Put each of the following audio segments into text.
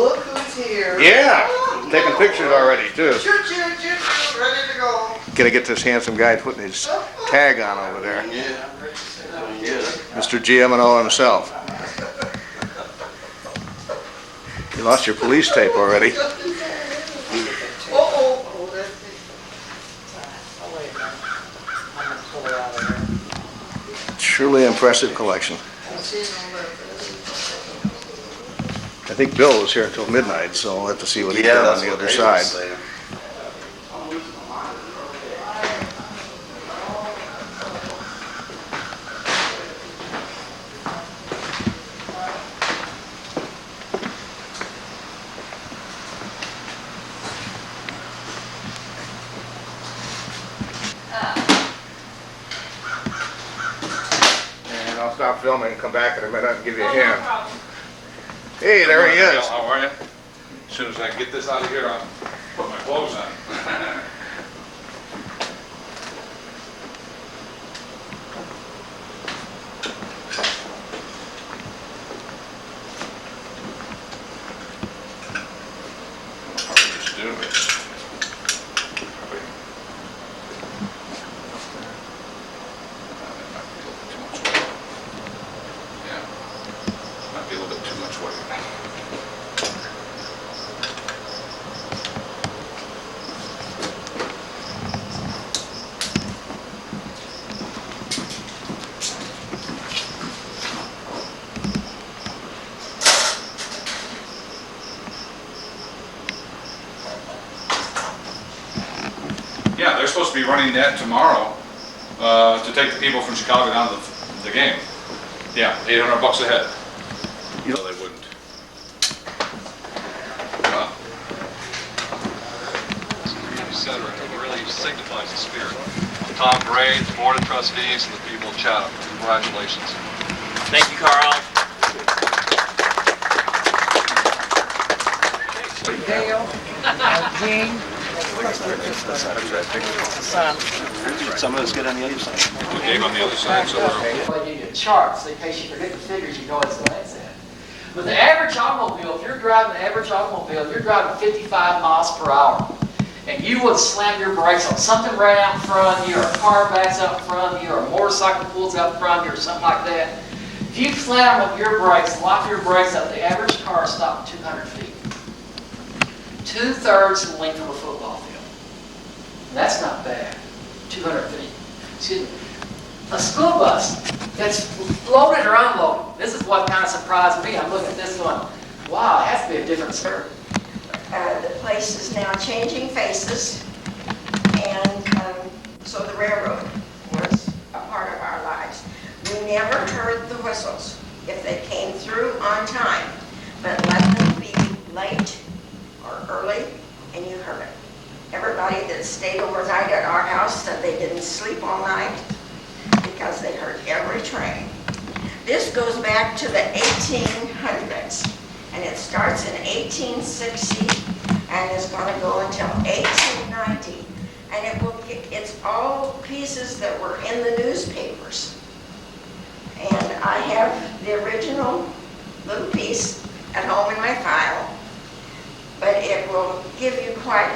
Look who's here. Yeah, taking pictures already too. Choo choo choo choo, ready to go. Gonna get this handsome guy putting his tag on over there. Yeah. Mr. GM&O himself. You lost your police tape already. Uh-oh. Truly impressive collection. I think Bill was here until midnight, so we'll have to see what he done on the other side. And I'll stop filming and come back in a minute and give you a hand. Hey, there he is. How are you? As soon as I get this out of here, I'll put my clothes on. Probably just do this. Might be a little bit too much weight. Yeah, they're supposed to be running that tomorrow to take the people from Chicago down to the game. Yeah, $800 a head. No, they wouldn't. Etc. It really signifies the spirit. Tom Gray, the Board of Trustees, and the people of Chatham. Congratulations. Thank you, Carl. Dale, Gene. Some of us get on the other side. We gave on the other side, so we're... Well, you get charts, in case you forget the figures, you know it's Lansing. But the average automobile, if you're driving an average automobile, you're driving 55 miles per hour, and you would slam your brakes on something right out in front of you, or a car backs out in front of you, or a motorcycle pulls out in front of you, or something like that. If you slam with your brakes, lock your brakes up, the average car stops 200 feet. 2/3 the length of a football field. That's not bad. 200 feet. Excuse me. A school bus that's loaded or unloaded. This is what kind of surprised me. I'm looking at this going, wow, it has to be a different story. The place is now changing faces, and so the railroad was a part of our lives. We never heard the whistles if they came through on time, but let them be late or early, and you heard it. Everybody that stayed overnight at our house said they didn't sleep all night because they heard every train. This goes back to the 1800s, and it starts in 1860 and is going to go until 1890. And it's all pieces that were in the newspapers. And I have the original little piece at home in my file, but it will give you quite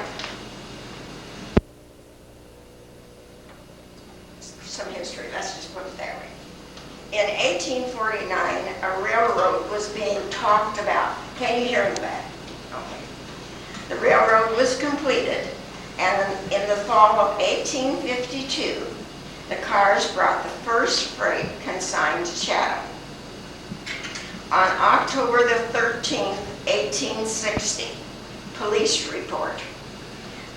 some history. Let's just put it that way. In 1849, a railroad was being talked about. Can you hear in the back? Okay. The railroad was completed, and in the fall of 1852, the cars brought the first freight consigned to Chatham. On October the 13th, 1860, police report.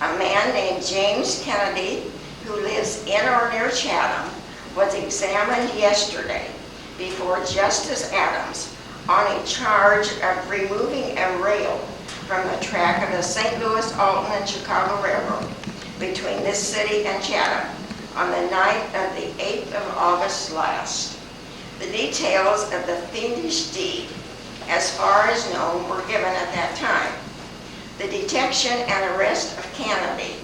A man named James Kennedy, who lives in or near Chatham, was examined yesterday before Justice Adams on a charge of removing a rail from the track of the St. Louis, Alton, and Chicago Railroad between this city and Chatham on the night of the 8th of August last. The details of the fiendish deed, as far as known, were given at that time. The detection and arrest of Kennedy,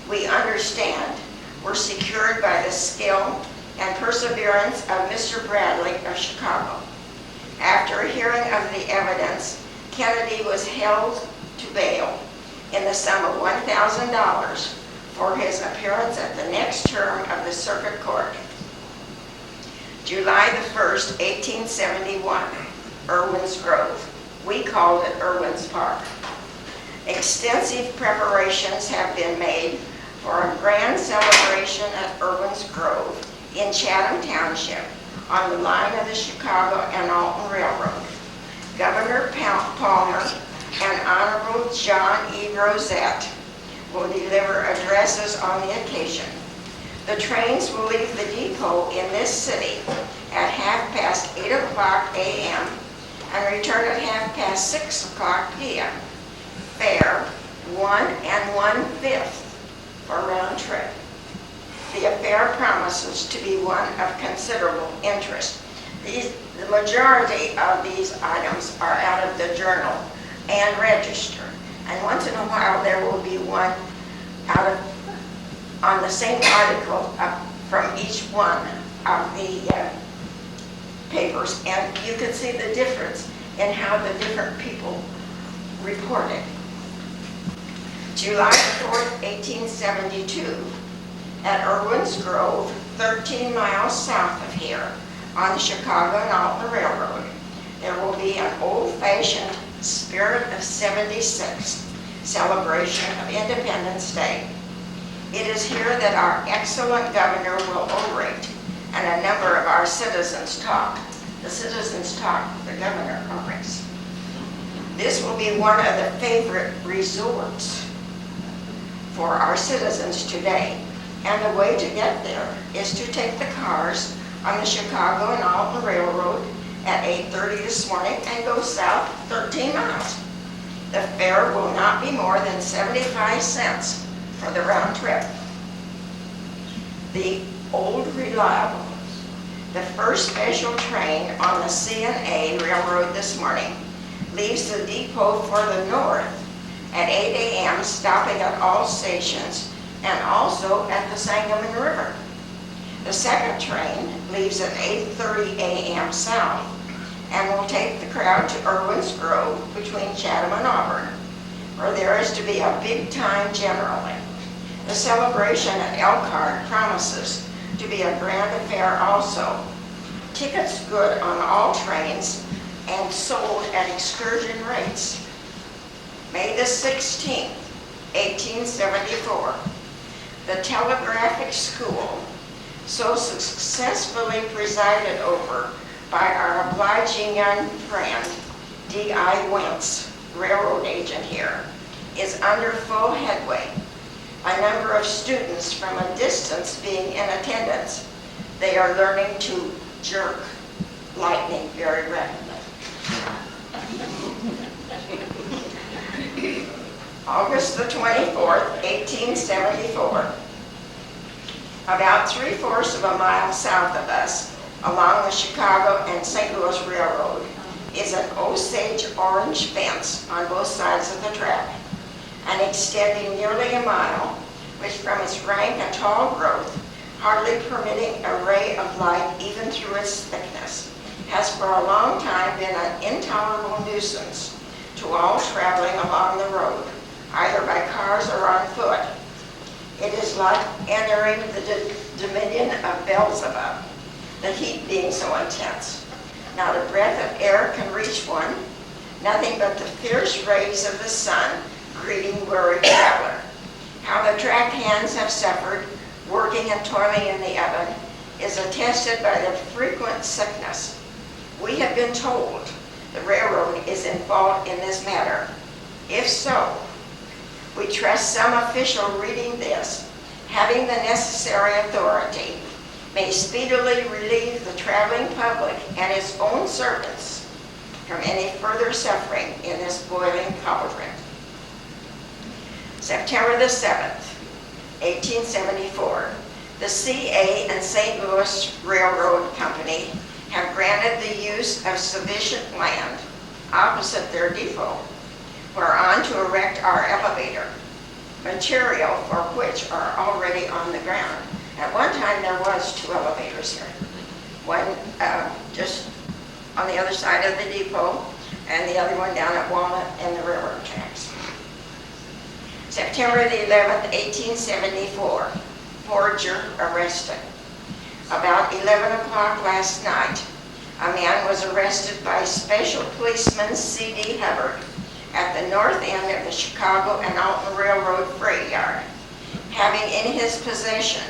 we understand, were secured by the skill and perseverance of Mr. Bradley of Chicago. After a hearing of the evidence, Kennedy was held to bail in the sum of $1,000 for his appearance at the next term of the circuit court. July the 1st, 1871, Irwin's Grove. We called it Irwin's Park. Extensive preparations have been made for a grand celebration at Irwin's Grove in Chatham Township on the line of the Chicago and Alton Railroad. Governor Palmer and Honorable John E. Rosette will deliver addresses on the occasion. The trains will leave the depot in this city at 8:30 a.m. and return at 6:30 p.m. Fare 1 1/5 for round trip. The affair promises to be one of considerable interest. The majority of these items are out of the Journal and Register, and once in a while there will be one out of on the same article from each one of the papers, and you can see the difference in how the different people report it. July 4th, 1872, at Irwin's Grove, 13 miles south of here, on the Chicago and Alton Railroad, there will be an old-fashioned Spirit of '76 celebration of Independence Day. It is here that our excellent governor will orate, and a number of our citizens talk. The citizens talk, the governor orates. This will be one of the favorite resorts for our citizens today, and the way to get there is to take the cars on the Chicago and Alton Railroad at 8:30 this morning and go south 13 miles. The fare will not be more than 75 cents for the round trip. The Old Reliable, the first special train on the C&A Railroad this morning, leaves the depot for the north at 8 a.m., stopping at all stations and also at the Sangamon River. The second train leaves at 8:30 a.m. south and will take the crowd to Irwin's Grove between Chatham and Auburn, where there is to be a big time generally. The celebration at Elkhart promises to be a grand affair also. Tickets good on all trains and sold at excursion rates. May the 16th, 1874, the Telegraphic School, so successfully presided over by our obliging young friend, D.I. Wentz, railroad agent here, is under full headway. A number of students from a distance being in attendance. They are learning to jerk lightning very rapidly. August the 24th, 1874. About 3/4 of a mile south of us, along the Chicago and St. Louis Railroad, is an Osage orange fence on both sides of the track, and extending nearly a mile, which from its rank and tall growth, hardly permitting a ray of light even through its thickness, has for a long time been an intolerable nuisance to all traveling along the road, either by cars or on foot. It is like entering the dominion of Beelzebub, the heat being so intense. Not a breath of air can reach one, nothing but the fierce rays of the sun greeting weary traveler. How the track hands have suffered, working and toiling in the oven, is attested by the frequent sickness. We have been told the railroad is in fault in this matter. If so, we trust some official reading this, having the necessary authority, may speedily relieve the traveling public and its own servants from any further suffering in this boiling cauldron. September the 7th, 1874, the C.A. and St. Louis Railroad Company have granted the use of sufficient land opposite their depot whereon to erect our elevator, material for which are already on the ground. At one time there was 2 elevators here, one just on the other side of the depot and the other one down at Walnut and the railroad tracks. September the 11th, 1874, forger arrested. About 11 o'clock last night, a man was arrested by Special Policeman C.D. Hubbard at the north end of the Chicago and Alton Railroad freight yard, having in his possession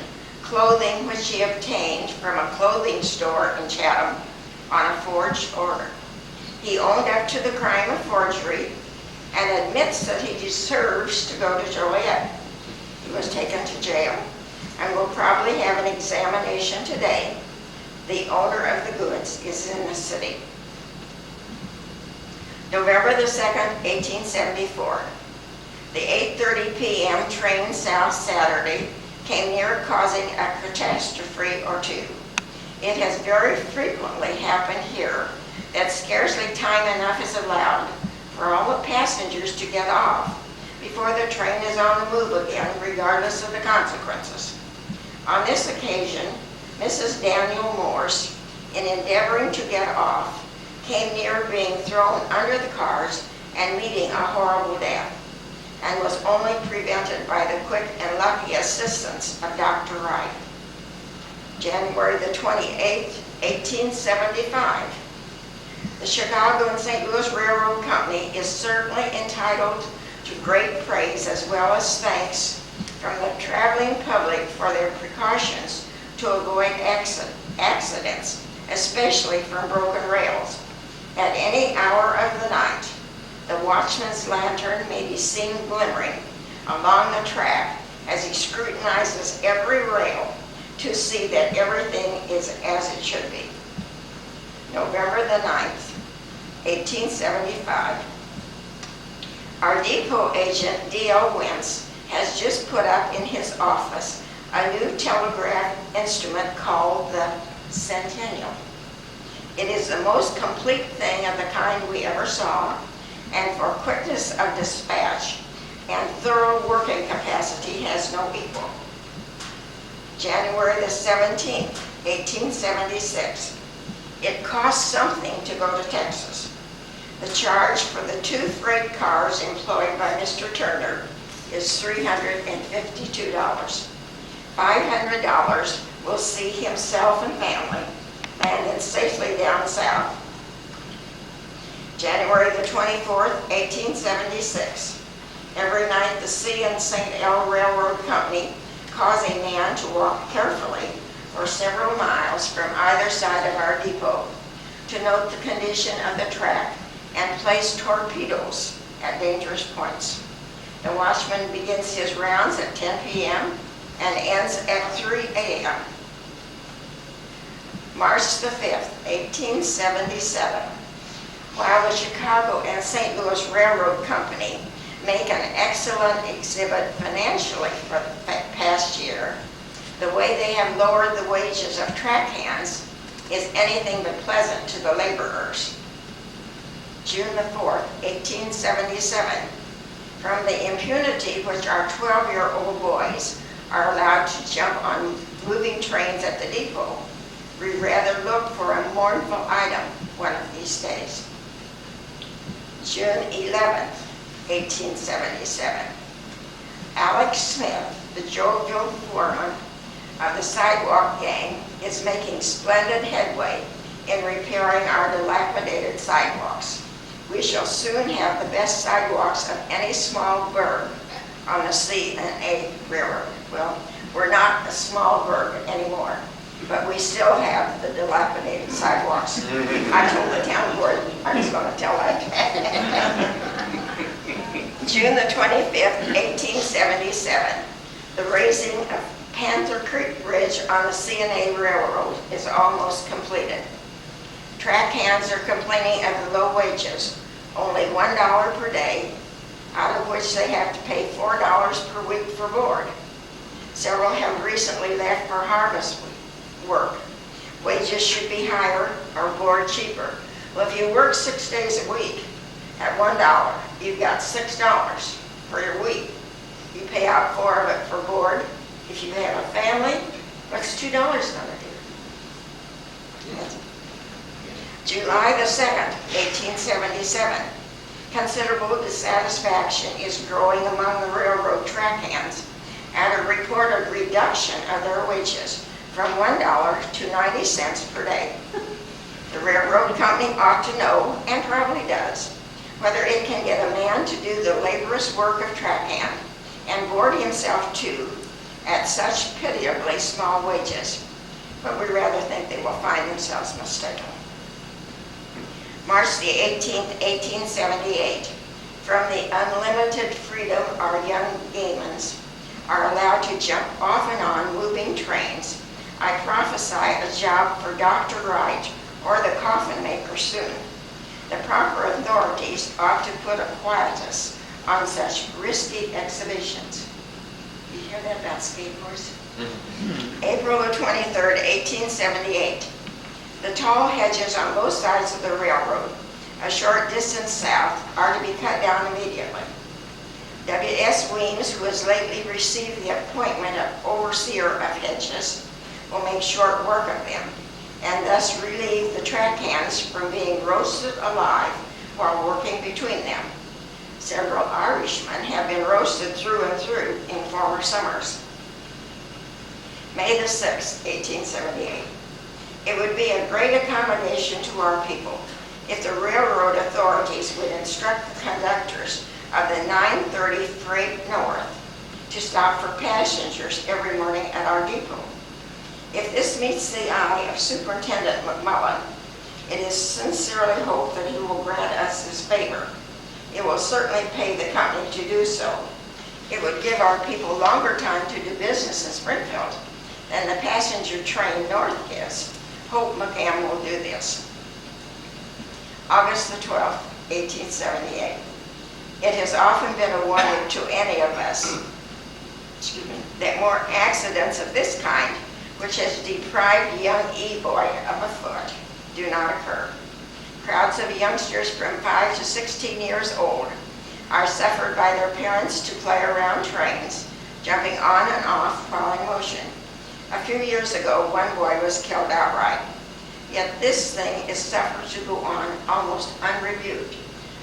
clothing which he obtained from a clothing store in Chatham on a forged order. He owned up to the crime of forgery and admits that he deserves to go to Joliet. He was taken to jail and will probably have an examination today. The owner of the goods is in the city. November the 2nd, 1874. The 8:30 p.m. train south Saturday came near causing a catastrophe or two. It has very frequently happened here that scarcely time enough is allowed for all the passengers to get off before the train is on the move again, regardless of the consequences. On this occasion, Mrs. Daniel Morse, in endeavoring to get off, came near being thrown under the cars and meeting a horrible death, and was only prevented by the quick and lucky assistance of Dr. Wright. January the 28th, 1875. The Chicago and St. Louis Railroad Company is certainly entitled to great praise as well as thanks from the traveling public for their precautions to avoid accidents, especially from broken rails. At any hour of the night, the watchman's lantern may be seen glimmering along the track as he scrutinizes every rail to see that everything is as it should be. November the 9th, 1875. Our depot agent, D.L. Wentz, has just put up in his office a new telegraph instrument called the Centennial. It is the most complete thing of the kind we ever saw, and for quickness of dispatch and thorough working capacity has no equal. January the 17th, 1876. It costs something to go to Texas. The charge for the 2 freight cars employed by Mr. Turner is $352. $500 will see himself and family landed safely down south. January the 24th, 1876. Every night the C and St. L Railroad Company cause a man to walk carefully for several miles from either side of our depot to note the condition of the track and place torpedoes at dangerous points. The watchman begins his rounds at 10 p.m. and ends at 3 a.m. March the 5th, 1877. While the Chicago and St. Louis Railroad Company make an excellent exhibit financially for the past year, the way they have lowered the wages of track hands is anything but pleasant to the laborers. June the 4th, 1877. From the impunity which our 12-year-old boys are allowed to jump on moving trains at the depot, we rather look for a mournful item one of these days. June 11th, 1877. Alex Smith, the jovial foreman of the sidewalk gang, is making splendid headway in repairing our dilapidated sidewalks. We shall soon have the best sidewalks of any small burg on the C&A Railroad. Well, we're not a small burg anymore, but we still have the dilapidated sidewalks. I told the town board I was going to tell that. June the 25th, 1877. The raising of Panther Creek Bridge on the C&A Railroad is almost completed. Track hands are complaining of the low wages, only $1 per day, out of which they have to pay $4 per week for board. Several have recently left for harvest work. Wages should be higher or board cheaper. Well, if you work 6 days a week at $1, you've got $6 for your week. You pay out $4 of it for board. If you have a family, what's $2 going to do? July the 2nd, 1877. Considerable dissatisfaction is growing among the railroad track hands at a reported reduction of their wages from $1 to 90 cents per day. The railroad company ought to know, and probably does, whether it can get a man to do the laborious work of track hand and board himself too at such pitiably small wages. But we rather think they will find themselves mistaken. March the 18th, 1878. From the unlimited freedom our young gaymans are allowed to jump off and on moving trains, I prophesy a job for Dr. Wright or the coffin maker soon. The proper authorities ought to put a quietus on such risky exhibitions. You hear that about skateboards? April the 23rd, 1878. The tall hedges on both sides of the railroad, a short distance south, are to be cut down immediately. W.S. Weems, who has lately received the appointment of overseer of hedges, will make short work of them, and thus relieve the track hands from being roasted alive while working between them. Several Irishmen have been roasted through and through in former summers. May the 6th, 1878. It would be a great accommodation to our people if the railroad authorities would instruct the conductors of the 9:30 freight north to stop for passengers every morning at our depot. If this meets the eye of Superintendent McMullen, it is sincerely hoped that he will grant us this favor. It will certainly pay the company to do so. It would give our people longer time to do business in Springfield than the passenger train north gives. Hope McCam will do this. August the 12th, 1878. It has often been a wonder to any of us, that more accidents of this kind, which has deprived young E-boy of a foot, do not occur. Crowds of youngsters from 5 to 16 years old are suffered by their parents to play around trains, jumping on and off while in motion. A few years ago, one boy was killed outright. Yet this thing is suffered to go on almost unrebuked.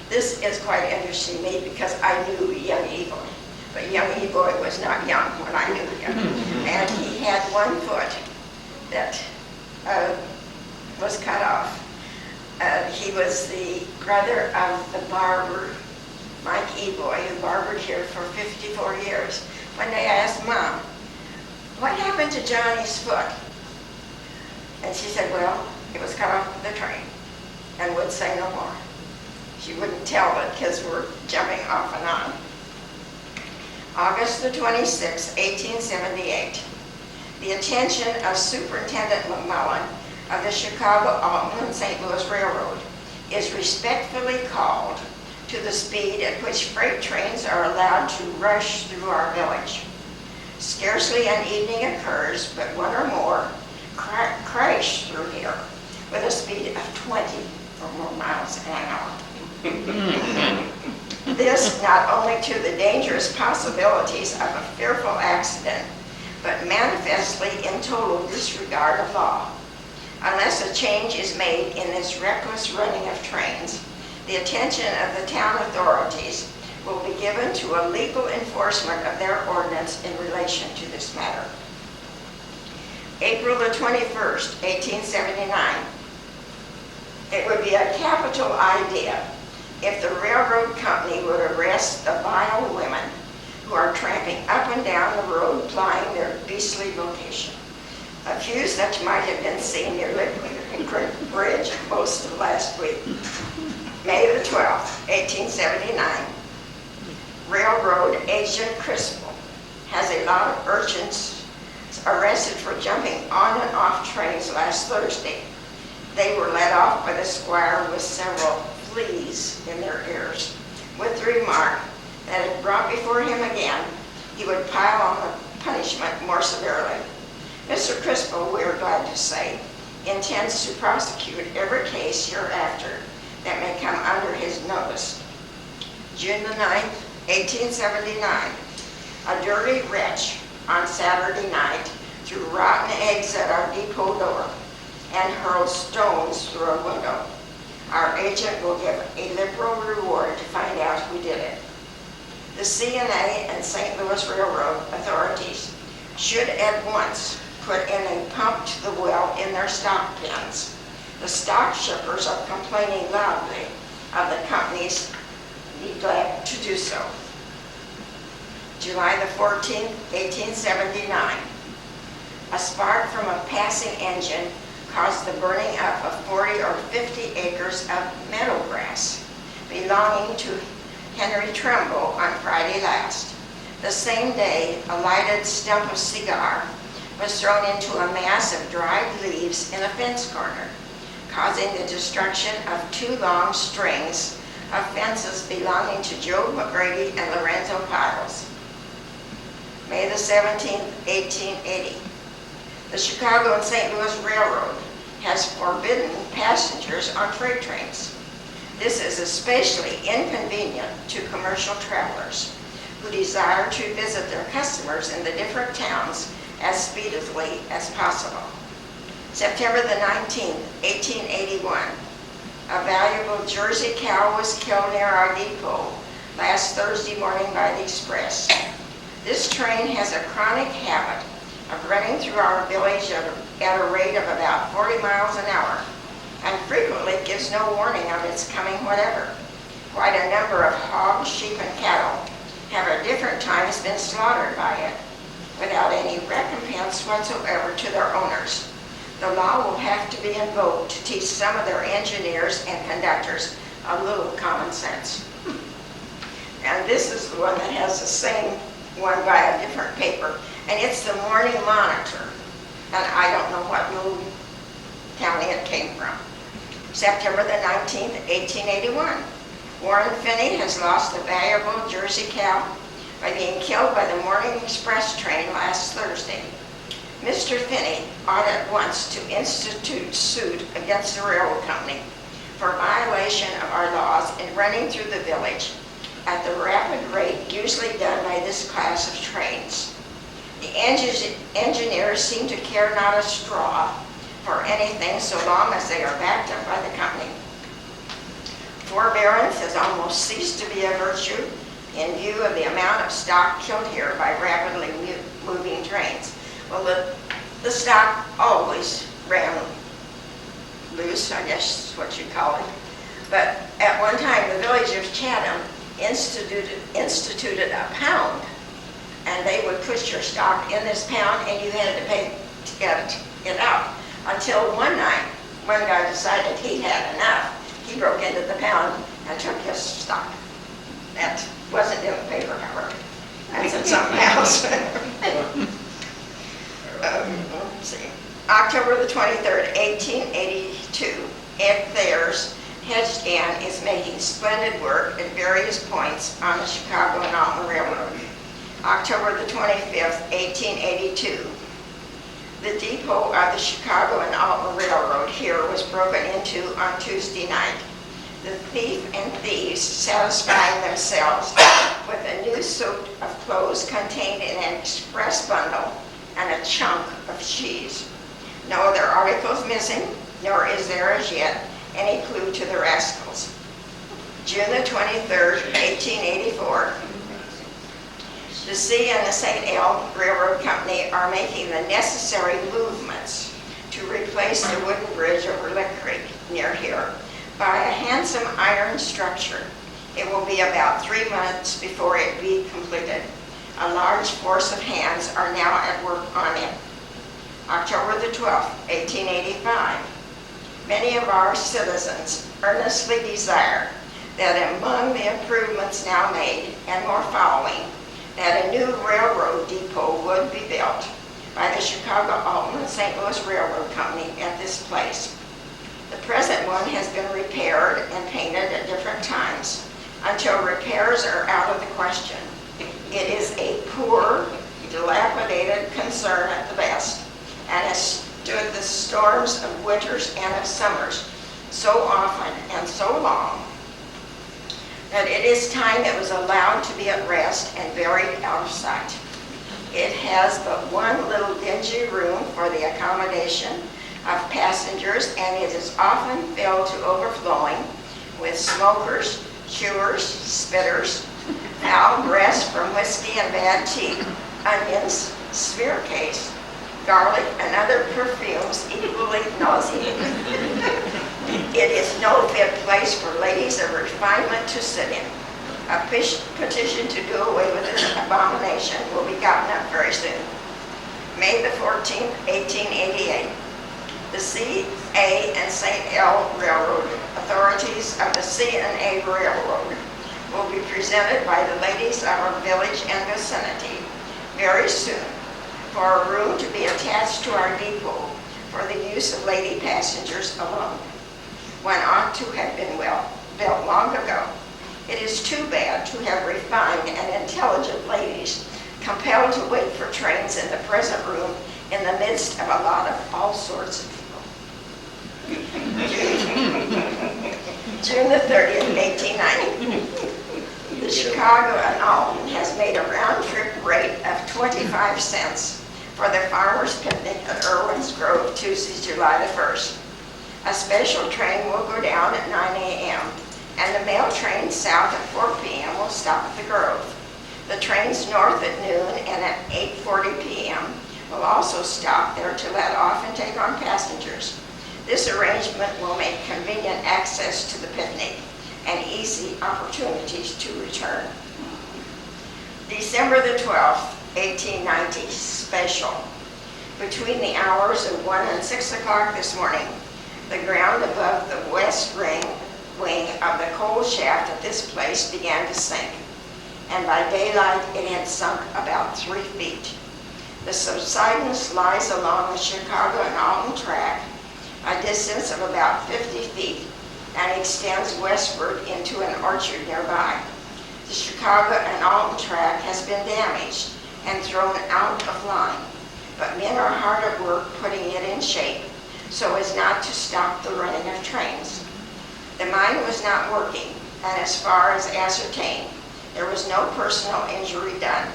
This is quite interesting to me because I knew young E-boy, but young E-boy was not young when I knew him. And he had one foot that was cut off. He was the brother of the barber, Mike E-boy, who barbered here for 54 years. One day I asked Mom, what happened to Johnny's foot? And she said, well, it was cut off with the train, and would say no more. She wouldn't tell the kids were jumping off and on. August the 26th, 1878. The attention of Superintendent McMullen of the Chicago Alton and St. Louis Railroad is respectfully called to the speed at which freight trains are allowed to rush through our village. Scarcely an evening occurs, but one or more crash through here with a speed of 20 or more miles an hour. This not only to the dangerous possibilities of a fearful accident, but manifestly in total disregard of law. Unless a change is made in this reckless running of trains, the attention of the town authorities will be given to a legal enforcement of their ordinance in relation to this matter. April the 21st, 1879. It would be a capital idea if the railroad company would arrest the vile women who are tramping up and down the road plying their beastly vocation. A few such might have been seen near Liquid Bridge most of last week. May the 12th, 1879. Railroad agent Crispell has a lot of urchins arrested for jumping on and off trains last Thursday. They were let off by the squire with several fleas in their ears, with the remark that if brought before him again, he would pile on the punishment more severely. Mr. Crispell, we are glad to say, intends to prosecute every case hereafter that may come under his notice. June the 9th, 1879. A dirty wretch on Saturday night threw rotten eggs at our depot door and hurled stones through a window. Our agent will give a liberal reward to find out who did it. The CNA and St. Louis Railroad authorities should at once put in a pump to the well in their stock pens. The stock shippers are complaining loudly of the company's neglect to do so. July the 14th, 1879. A spark from a passing engine caused the burning up of 40 or 50 acres of meadow grass belonging to Henry Trumbull on Friday last. The same day, a lighted stump of cigar was thrown into a mass of dried leaves in a fence corner, causing the destruction of 2 long strings of fences belonging to Joe McGrady and Lorenzo Piles. May the 17th, 1880. The Chicago and St. Louis Railroad has forbidden passengers on freight trains. This is especially inconvenient to commercial travelers who desire to visit their customers in the different towns as speedily as possible. September the 19th, 1881, a valuable Jersey cow was killed near our depot last Thursday morning by the express. This train has a chronic habit of running through our village at a rate of about 40 miles an hour, and frequently gives no warning of its coming whatever. Quite a number of hogs, sheep, and cattle have at different times been slaughtered by it, without any recompense whatsoever to their owners. The law will have to be invoked to teach some of their engineers and conductors a little common sense. And this is the one that has the same one by a different paper, and it's the Morning Monitor, and I don't know what little county it came from. September the 19th, 1881. Warren Finney has lost a valuable Jersey cow by being killed by the morning express train last Thursday. Mr. Finney ought at once to institute suit against the railroad company for violation of our laws in running through the village at the rapid rate usually done by this class of trains. The engineers seem to care not a straw for anything so long as they are backed up by the company. Forbearance has almost ceased to be a virtue in view of the amount of stock killed here by rapidly moving trains. Well, the stock always ran loose, I guess is what you call it. But at one time, the village of Chatham instituted a pound, and they would put your stock in this pound, and you had to pay to get it out. Until one night, one guy decided he had enough. He broke into the pound and took his stock. That wasn't in the paper, however. That's in something else. Let's see. October the 23rd, 1882, Ed Thayer's Hedgegan is making splendid work at various points on the Chicago and Alton Railroad. October the 25th, 1882, the depot of the Chicago and Alton Railroad here was broken into on Tuesday night. The thief and thieves satisfying themselves with a new suit of clothes contained in an express bundle and a chunk of cheese. No other articles missing, nor is there as yet any clue to the rascals. June the 23rd, 1884, the C and the St. L Railroad Company are making the necessary movements to replace the wooden bridge over Lick Creek near here by a handsome iron structure. It will be about 3 months before it be completed. A large force of hands are now at work on it. October the 12th, 1885. Many of our citizens earnestly desire that among the improvements now made and more following, that a new railroad depot would be built by the Chicago Alton and St. Louis Railroad Company at this place. The present one has been repaired and painted at different times until repairs are out of the question. It is a poor, dilapidated concern at the best, and has stood the storms of winters and of summers so often and so long that it is time it was allowed to be at rest and buried out of sight. It has but one little dingy room for the accommodation of passengers, and it is often filled to overflowing with smokers, chewers, spitters, foul breath from whiskey and bad tea, onions, smear case, garlic, and other perfumes equally nauseating. It is no fit place for ladies of refinement to sit in. A petition to do away with this abomination will be gotten up very soon. May the 14th, 1888. The C.A. and St. L. Railroad authorities of the C&A Railroad will be presented by the ladies of our village and vicinity very soon for a room to be attached to our depot for the use of lady passengers alone, when ought to have been built long ago. It is too bad to have refined and intelligent ladies compelled to wait for trains in the present room in the midst of a lot of all sorts of people. June the 30th, 1890. The Chicago Alton has made a round-trip rate of 25 cents for the farmers' picnic at Irwin's Grove, Tuesday, July the 1st. A special train will go down at 9 a.m. and the mail train south at 4 p.m. will stop at the Grove. The trains north at noon and at 8:40 p.m. will also stop there to let off and take on passengers. This arrangement will make convenient access to the picnic and easy opportunities to return. December the 12th, 1890, special. Between the hours of 1 and 6 o'clock this morning, the ground above the west wing of the coal shaft at this place began to sink, and by daylight it had sunk about 3 feet. The subsidence lies along the Chicago and Alton track, a distance of about 50 feet, and extends westward into an orchard nearby. The Chicago and Alton track has been damaged and thrown out of line, but men are hard at work putting it in shape so as not to stop the running of trains. The mine was not working, and as far as ascertained, there was no personal injury done.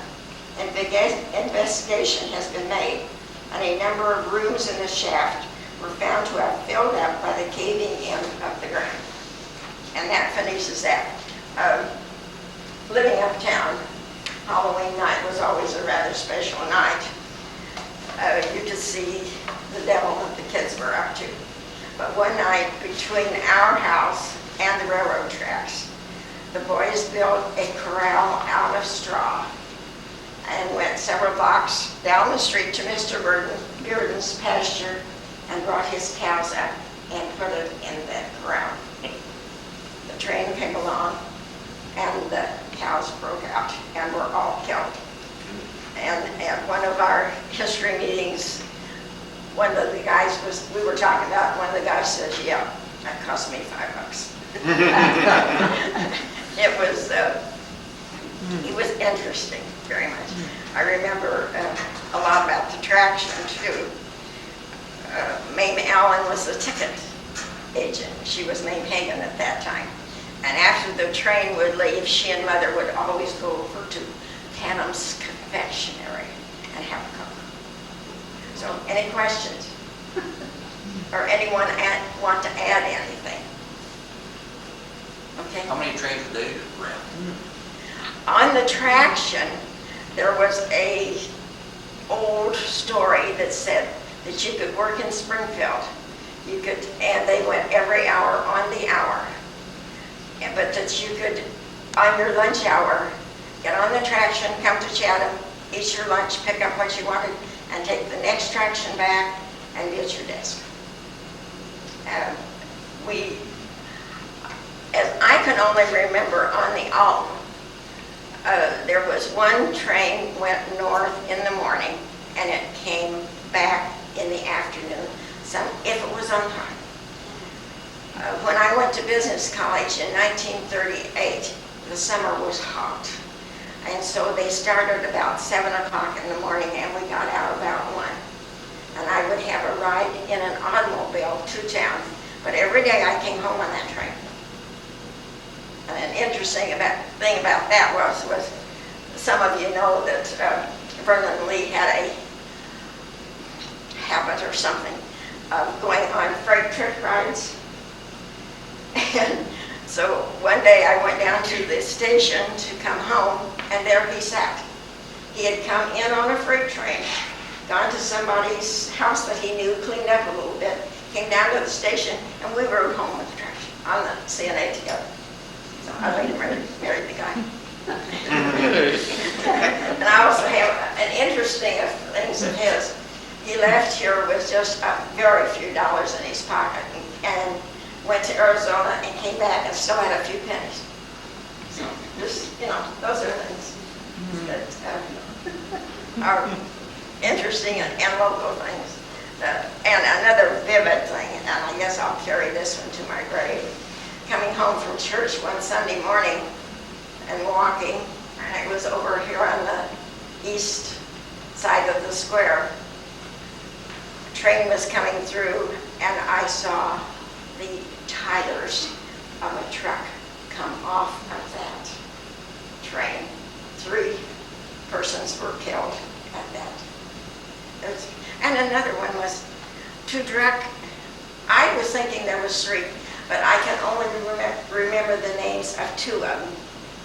Investigation has been made, and a number of rooms in the shaft were found to have filled up by the caving in of the ground. And that finishes that. Living uptown, Halloween night was always a rather special night. You could see the devil that the kids were up to. But one night between our house and the railroad tracks, the boys built a corral out of straw and went several blocks down the street to Mr. Bearden's pasture and brought his cows up and put it in the corral. The train came along and the cows broke out and were all killed. And at one of our history meetings, one of the guys we were talking about, one of the guys says, yeah, that cost me $5. It was interesting, very much. I remember a lot about the traction too. Mame Allen was the ticket agent. She was Mame Hagan at that time. And after the train would leave, she and Mother would always go over to Chatham's confectionery and have a cup. So, any questions? Or anyone want to add anything? Okay. How many trains a day ran? On the traction, there was a old story that said that you could work in Springfield. And they went every hour on the hour. But that you could, on your lunch hour, get on the traction, come to Chatham, eat your lunch, pick up what you wanted, and take the next traction back and be at your desk. As I can only remember on the Alton, there was one train went north in the morning and it came back in the afternoon, if it was on time. When I went to business college in 1938, the summer was hot. And so they started about 7 o'clock in the morning and we got out about 1. And I would have a ride in an automobile to town. But every day I came home on that train. And an interesting thing about that was some of you know that Vernon Lee had a habit or something going on freight trip rides. And so one day I went down to the station to come home, and there he sat. He had come in on a freight train, gone to somebody's house that he knew, cleaned up a little bit, came down to the station, and we rode home with the trash on the CNA together. So I later married the guy. And I also have an interesting things of his. He left here with just a very few dollars in his pocket and went to Arizona and came back and still had a few pennies. So just, those are things that are interesting and local things. And another vivid thing, and I guess I'll carry this one to my grave. Coming home from church one Sunday morning and walking, and it was over here on the east side of the square. A train was coming through, and I saw the tires of a truck come off of that train. 3 persons were killed at that. And another one was 2 drunk. I was thinking there was 3, but I can only remember the names of 2 of them.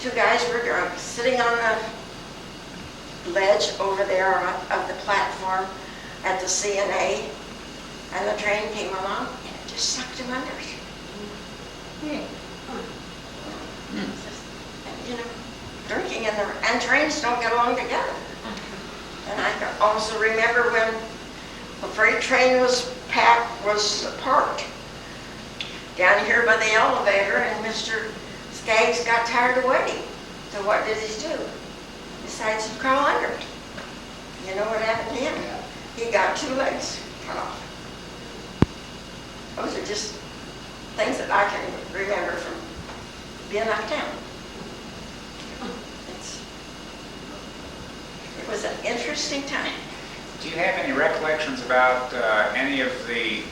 2 guys were drunk, sitting on the ledge over there of the platform at the CNA, and the train came along and it just sucked them under. Drinking and trains don't get along together. And I can also remember when the freight train was parked down here by the elevator, and Mr. Skaggs got tired of waiting. So what did he do? Decides to crawl under it. You know what happened to him? He got 2 legs cut off. Those are just things that I can remember from being uptown. It was an interesting time. Do you have any recollections about any of the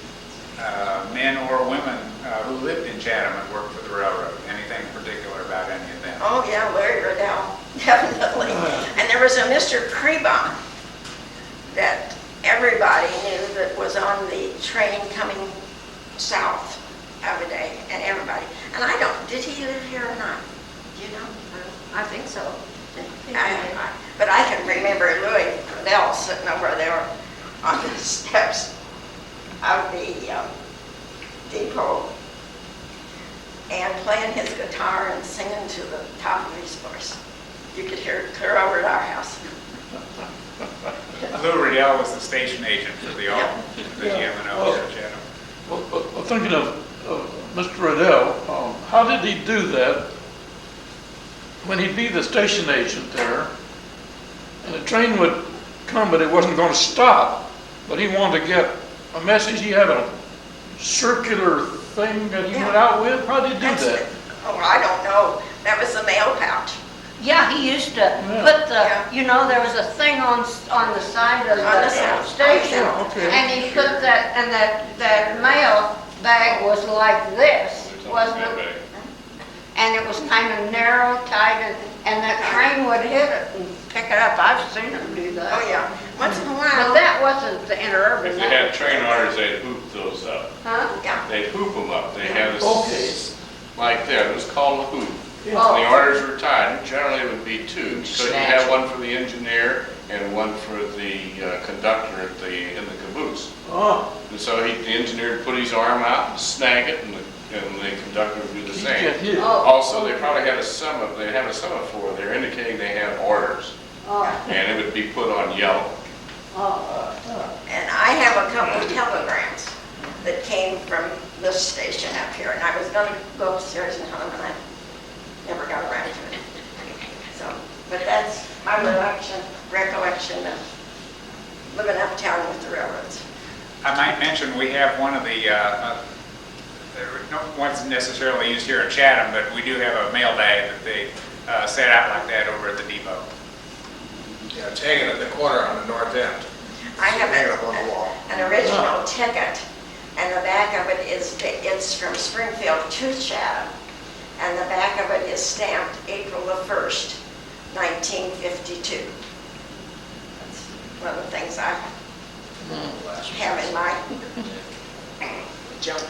men or women who lived in Chatham and worked for the railroad? Anything particular about any of them? Oh yeah, Larry Riddell, definitely. And there was a Mr. Creebon that everybody knew that was on the train coming south every day, and everybody. And did he live here or not? Do you know? I think so. But I can remember Louis Riddell sitting over there on the steps of the depot and playing his guitar and singing to the top of his voice. You could hear it clear over at our house. Lou Riddell was the station agent for the Alton, the GM&O here in Chatham. Well, thinking of Mr. Riddell, how did he do that when he'd be the station agent there, and the train would come, but it wasn't going to stop, but he wanted to get a message? He had a circular thing that he went out with? How did he do that? Oh, I don't know. That was the mail pouch. Yeah, he used to put the, there was a thing on the side of the station, and he put that, and that mail bag was like this, wasn't it? And it was kind of narrow, tight, and that train would hit it and pick it up. I've seen him do that. Oh, yeah. Once in a while. But that wasn't the interurban. If they had train orders, they'd hoop those up. Huh? Yeah. They'd hoop them up. They had this, like that, it was called a hoop. Oh. And the orders were tied. Generally, it would be 2. So you have one for the engineer and one for the conductor in the caboose. Oh. And so the engineer would put his arm out and snag it, and the conductor would do the same. Also, they probably had a semaphore there indicating they had orders. And it would be put on yellow. And I have a couple of telegrams that came from this station up here, and I was going to go upstairs and home, and I never got around to it. So, but that's my recollection of living uptown with the railroads. I might mention we have one of the, no one's necessarily used here in Chatham, but we do have a mail bag that they set out like that over at the depot. Yeah, it's hanging at the corner on the north end. I have Hanging up on the wall. an original ticket, and the back of it it's from Springfield to Chatham, and the back of it is stamped April the 1st, 1952. That's one of the things I have in my jump.